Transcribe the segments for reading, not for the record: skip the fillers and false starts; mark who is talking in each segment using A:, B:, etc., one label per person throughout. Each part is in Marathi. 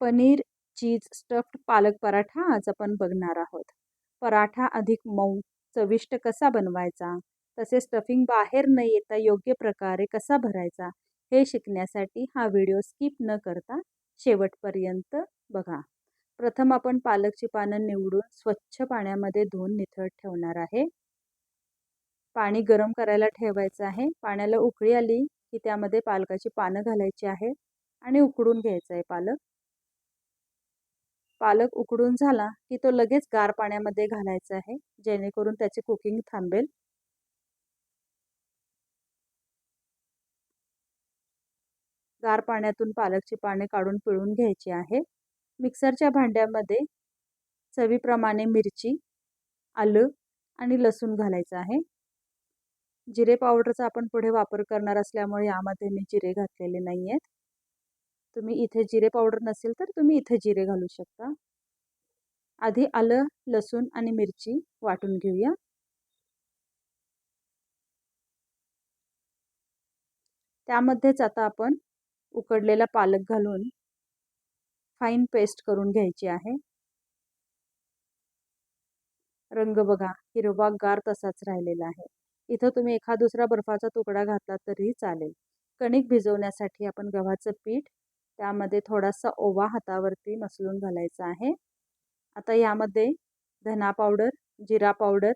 A: पनीर चीज स्टफ्ड पालक पराठा आज आपण बघणार आहोत. पराठा अधिक मऊ, चविष्ट कसा बनवायचा, तसे स्टफिंग बाहेर न येता योग्य प्रकारे कसा भरायचा, हे शिकण्यासाठी हा व्हिडिओ स्किप न करता शेवटपर्यंत बघा. प्रथम आपण पालकची पानं निवडून स्वच्छ पाण्यामध्ये धुवून निथळत ठेवणार आहे. पाणी गरम करायला ठेवायचं आहे. पाण्याला उकळी आली की त्यामध्ये पालकाची पानं घालायची आहे आणि उकडून घ्यायचं आहे पालक. पालक उकडून झाला की तो लगेच गार पाण्यामध्ये घालायचा आहे, जेणेकरून त्याचे कुकिंग थांबेल. गार पाण्यातून पालकची पाने काढून पिळून घ्यायची आहे. मिक्सरच्या भांड्यामध्ये चवीप्रमाणे मिरची, आलं आणि लसूण घालायचं आहे. जिरे पावडरचा आपण पुढे वापर करणार असल्यामुळे यामध्ये मी जिरे घातलेले नाही आहेत. तुम्ही इथे जिरे पावडर नसेल तर तुम्ही इथे जिरे घालू शकता. आधी आलं, लसूण आणि मिरची वाटून घेऊया. त्यामध्येच आता आपण उकडलेला पालक घालून फाईन पेस्ट करून घ्यायची आहे. रंग बघा, हिरवागार तसाच राहिलेला आहे. इथं तुम्ही एखाद दुसरा बर्फाचा तुकडा घातला तरीही चालेल. कणिक भिजवण्यासाठी आपण गव्हाचं पीठ, त्यामध्ये थोडासा ओवा हातावरती मसळून घालायचा आहे. आता यामध्ये धना पावडर, जिरा पावडर,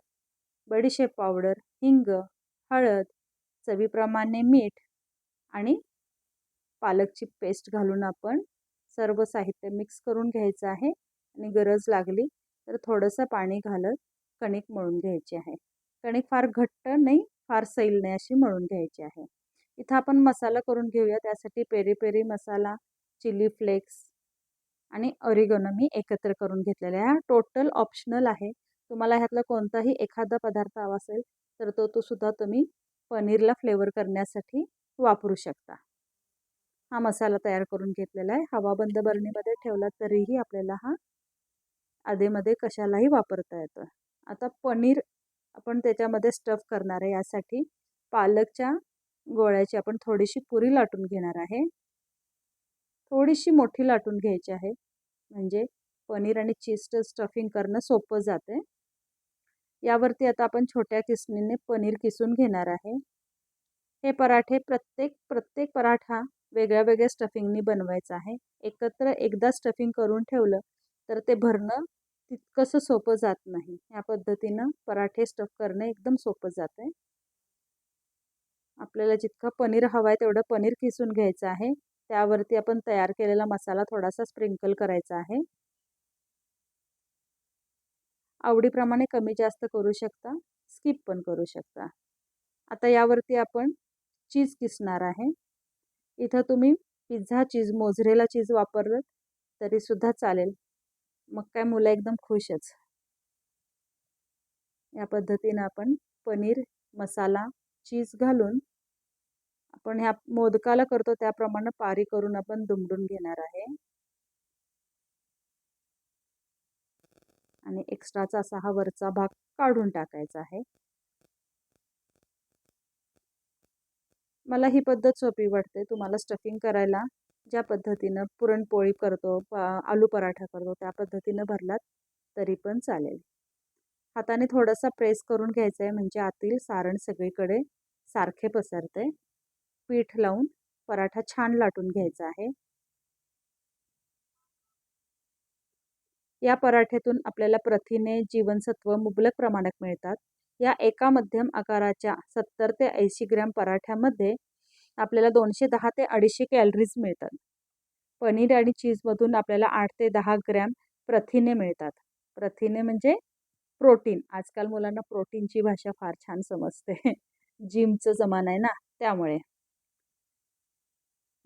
A: बडीशेप पावडर, हिंग, हळद, चवीप्रमाणे मीठ आणि पालकची पेस्ट घालून आपण सर्व साहित्य मिक्स करून घ्यायचं आहे आणि गरज लागली तर थोडंसं पाणी घालत कणिक मळून घ्यायची आहे. कणिक फार घट्ट नाही, फार सैल नाही, अशी मळून घ्यायची आहे. इथं आपण मसाला करून घेऊया. त्यासाठी पेरी पेरी मसाला, चिली फ्लेक्स आणि ऑरिगॅनो मी एकत्र करून घेतलेला आहे. हा टोटल ऑप्शनल आहे. तुम्हाला ह्यातला कोणताही एखादा पदार्थ हवा असेल तर तो सुद्धा तुम्ही पनीरला फ्लेवर करण्यासाठी वापरू शकता. हा मसाला तयार करून घेतलेला आहे. हवाबंद बरणीमध्ये ठेवला तरीही आपल्याला हा आधेमध्ये कशालाही वापरता येतं. आता पनीर आपण त्याच्यामध्ये स्टफ करणार आहे. यासाठी पालकच्या गोळ्याची आपण थोडीशी पुरी लाटून घेणार आहे. थोडीशी मोठी लाटून घ्यायची आहे, म्हणजे पनीर आणि चीजचं स्टफिंग करणं सोपं जाते. यावरती आता आपण छोट्या किसणीने पनीर किसून घेणार आहे. हे पराठे प्रत्येक पराठा वेगळ्या वेगळ्या स्टफिंगनी बनवायचं आहे. एकत्र एकदा स्टफिंग करून ठेवलं तर ते भरणं तितकंसं सोपं जात नाही. या पद्धतीनं पराठे स्टफ करणं एकदम सोपं जातं. आपल्याला जितकं पनीर हवं आहे तेवढं पनीर किसून घ्यायचं आहे. त्यावरती आपण तयार केलेला मसाला थोडासा स्प्रिंकल करायचा आहे. आवडीप्रमाणे कमी जास्त करू शकता, स्किप पण करू शकता. आता यावरती आपण चीज किसणार आहे. इथं तुम्ही पिझ्झा चीज, मोझरेला चीज वापरलं तरी सुद्धा चालेल. मग काय मुलं एकदम खुशच. या पद्धतीनं आपण पनीर, मसाला, चीज घालून आपण ह्या मोदकाला करतो त्याप्रमाणे पारी करून आपण दुमडून घेणार आहे. आणि एक्स्ट्राचा असा हा वरचा भाग काढून टाकायचा आहे. मला ही पद्धत सोपी वाटते. तुम्हाला स्टफिंग करायला ज्या पद्धतीनं पुरणपोळी करतो, आलू पराठा करतो त्या पद्धतीनं भरलात तरी पण चालेल. हाताने थोडासा प्रेस करून घ्यायचं आहे, म्हणजे आतील सारण सगळीकडे सारखे पसरते. पीठ लावून पराठा छान लाटून घ्यायचा आहे. या पराठ्यातून आपल्याला प्रथिने, जीवनसत्व मुबलक प्रमाणात मिळतात. या एका मध्यम आकाराच्या 70 ते 80 ग्रॅम पराठ्यामध्ये आपल्याला 210 ते 250 कॅलरीज मिळतात. पनीर आणि चीजमधून आपल्याला 8 ते 10 ग्रॅम प्रथिने मिळतात. प्रथिने म्हणजे प्रोटीन. आजकाल मुलांना प्रोटीनची भाषा फार छान समजते. जिमचं जमाना आहे ना, त्यामुळे.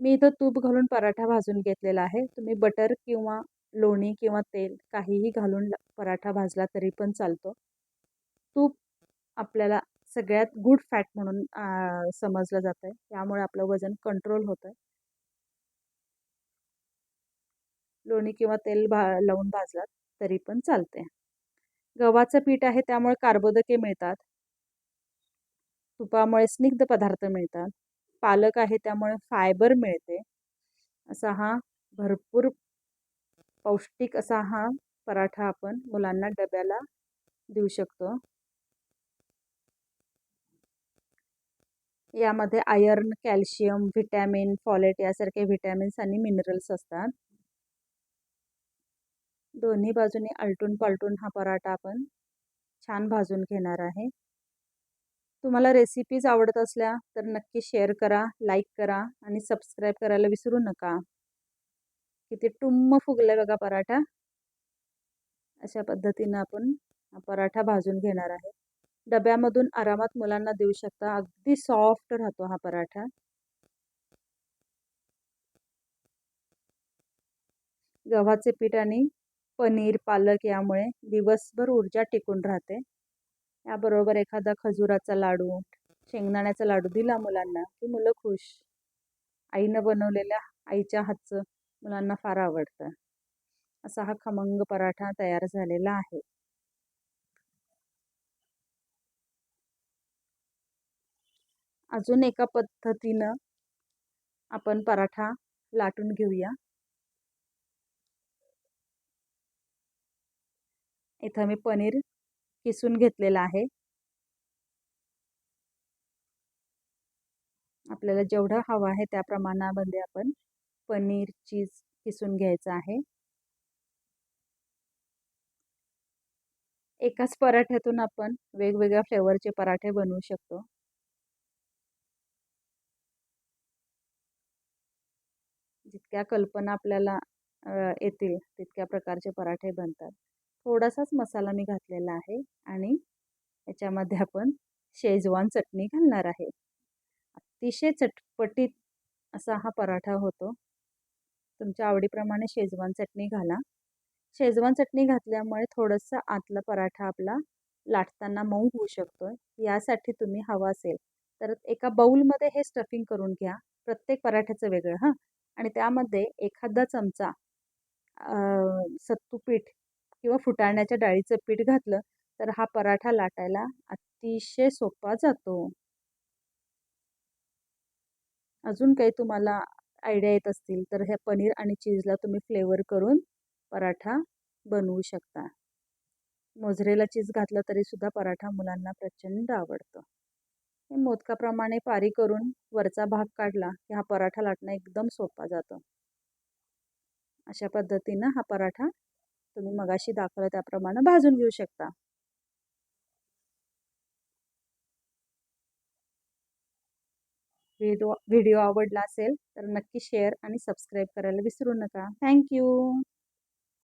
A: मी इथं तूप घालून पराठा भाजून घेतलेला आहे. तुम्ही बटर किंवा लोणी किंवा तेल काहीही घालून पराठा भाजला तरी पण चालतो. तूप आपल्याला सगळ्यात गुड फॅट म्हणून समजलं जातं आहे. त्यामुळे आपलं वजन कंट्रोल होतं आहे. लोणी किंवा तेल लावून भाजलात तरी पण चालते. गव्हाचं पीठ आहे त्यामुळे कार्बोदके मिळतात. तुपामुळे स्निग्ध पदार्थ मिळतात. पालक आहे त्यामुळे फायबर मिळते. असा हा भरपूर पौष्टिक असा हा पराठा आपण मुलांना डब्याला देऊ शकतो. यामध्ये आयर्न, कॅल्शियम, व्हिटॅमिन, फॉलेट यासारखे व्हिटॅमिन्स आणि मिनरल्स असतात. दोन्ही बाजूने आलटून पालटून हा पराठा आपण छान भाजून घेणार आहे. तुम्हाला रेसिपीज आवडत असल्या तर नक्की शेअर करा, लाईक करा आणि सबस्क्राईब करायला विसरू नका. किती टुम्म फुगलाय बघा पराठा. अशा पद्धतीनं आपण हा पराठा भाजून घेणार आहे. डब्यामधून आरामात मुलांना देऊ शकता. अगदी सॉफ्ट राहतो हा पराठा. गव्हाचे पीठ आणि पनीर, पालक यामुळे दिवसभर ऊर्जा टिकून राहते. याबरोबर एखादा खजुराचा लाडू, शेंगदाण्याचा लाडू दिला मुलांना की मुलं खुश. आईनं बनवलेल्या आईच्या हातचं मुलांना फार आवडतं. असा हा खमंग पराठा तयार झालेला आहे. अजून एका पद्धतीनं आपण पराठा लाटून घेऊया. इथं मी पनीर किसून घेतलेलं आहे. आपल्याला जेवढं हवं आहे त्या प्रमाणामध्ये आपण पनीर, चीज किसून घ्यायचं आहे. एकाच पराठ्यातून आपण वेगवेगळ्या फ्लेवरचे पराठे बनवू शकतो. जितक्या कल्पना आपल्याला येतील तितक्या प्रकारचे पराठे बनतात. थोडासाच मसाला मी घातलेला आहे आणि याच्यामध्ये आपण शेजवान चटणी घालणार आहे. अतिशय चटपटीत असा हा पराठा होतो. तुमच्या आवडीप्रमाणे शेजवान चटणी घाला. शेजवान चटणी घातल्यामुळे थोडंसं आतला पराठा आपला लाटताना मऊ होऊ शकतो. यासाठी तुम्ही हवा असेल तर एका बाउलमध्ये हे स्टफिंग करून घ्या. प्रत्येक पराठ्याचं वेगळं हां. आणि त्यामध्ये एखादा चमचा सत्तू पीठ किंवा फुटाण्याच्या डाळीचं पीठ घातलं तर हा पराठा लाटायला अतिशय सोपा जातो. अजून काही तुम्हाला आयडिया येत असतील तर हे पनीर आणि चीजला तुम्ही फ्लेवर करून पराठा बनवू शकता. मोझरेला चीज घातलं तरी सुद्धा पराठा मुलांना प्रचंड आवडतो. हे मोदकाप्रमाणे पारी करून वरचा भाग काढला की हा पराठा लाटणं एकदम सोपा जातो. अशा पद्धतीनं हा पराठा तुम्ही मगाशी दाखवला त्याप्रमाणे भाजून घेऊ शकता. व्हिडिओ आवडला असेल तर नक्की शेअर आणि सबस्क्राईब करायला विसरू नका. Thank you.